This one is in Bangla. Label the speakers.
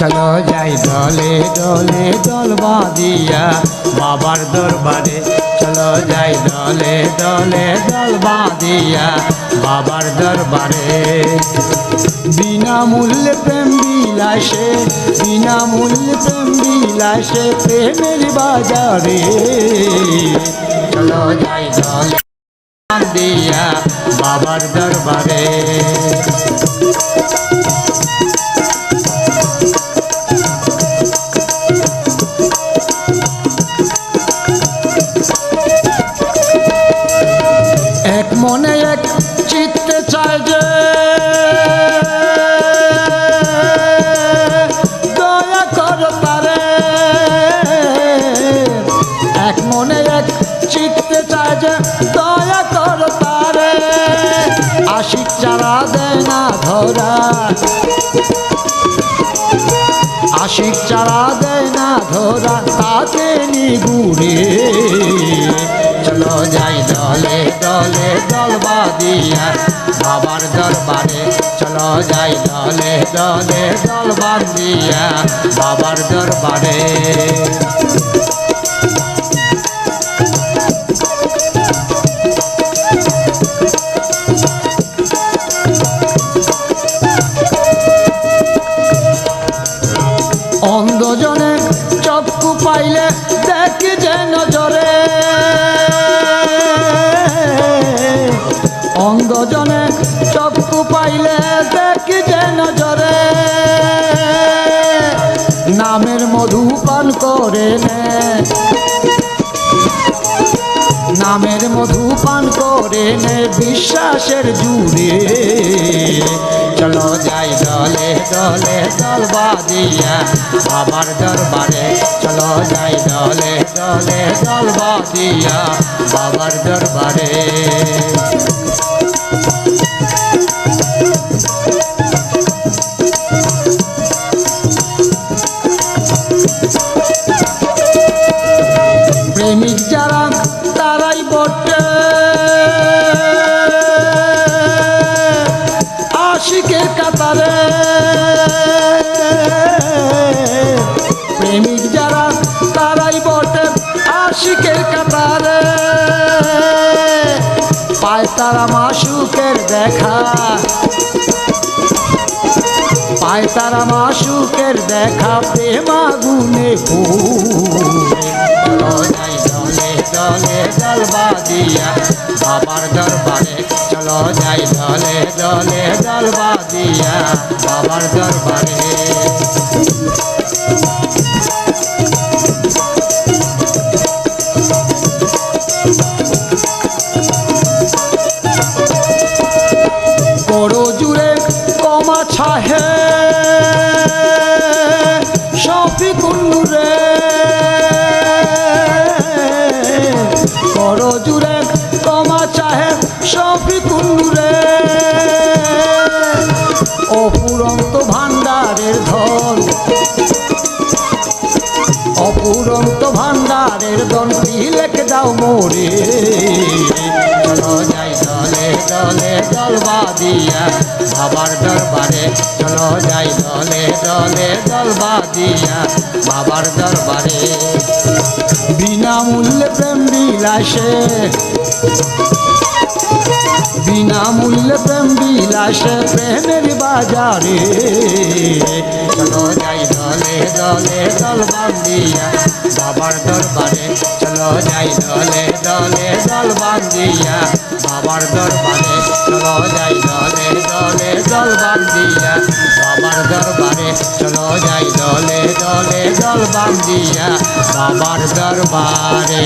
Speaker 1: চলো যাই দলে দলে দল বাঁধিয়া বাবার দরবারে চলো যাই দলে দলে দল বাঁধিয়া বাবার দরবারে বিনামূল্যে প্রেম বিলাসে বিনামূল্যে প্রেম বিলাসে প্রেমের বাজারে চলো যাই দলে বাঁধিয়া বাবার দরবারে এক মনে এক চিত্তে চায় যে দয়া কর তারে এক মনে এক চিত্তে চায় যে দয়া কর তারে আশিক চারা দেয় না ধরা আশিক চারা দেয় না ধরা তাকে নিগুড়ে চলো যাই দলে দলে দল বাঁধিয়া বাবার দরবারে চলো যাই দলে দলে দল বাঁধিয়া বাবার দরবারে অন্ধজনে চক্ষু পাইলে দেখি যে নজরে অন্ধজনে চক্ষু পাইলে দেখি যে নজরে নামের মধু পান করে নে নামের মধু পান করে নে বিশ্বাসের জুড়ে চলো যাই দলে দলে দল বাঁধিয়া বাবার দরবারে চলো যাই দলে দলে দল বাঁধিয়া বাবার দরবারে প্রেমিক যারা তারাই বটে আশিকের কাতারে প্রেমিক যারা তারাই বটে আশিকের কাতারে পায় তারা মাশুকের দেখা পায় তারা মাশুকের দেখা প্রেম আগুনে চলো যাই দলে দলে দল বাঁধিয়া বাবার দরবারে চলো যাই দলে দলে দল বাঁধিয়া বাবার দরবারে করো জুড়ে কমা ছাহে শফিকুন্নুরে করো জুড়ে কমা চাহে শফিকুন্নুরে অপুরন্ত ভান্ডারের ধন অপুরন্ত ভান্ডারের ধন তিলেক দাও মোরে চলো যাই দলে দলে দল বাঁধিয়া বাবার দরবারে চলো যাই দলে দলে দল বাঁধিয়া বাবার দরবারে বিনামূল্যে প্রেম বিলাসে বিনামূল্যে প্রেম বিলাসে প্রেমের বাজারে চলো যাই দলে দলে দল বাঁধিয়া বাবার দরবারে চলো যাই দলে দলে দল বাঁধিয়া বাবার দরবারে চলো যাই দলে দলে দল বাঁধিয়া বাবার দরবারে চলো যাই দলে দলে দল বাঁধিয়া বাবার দরবারে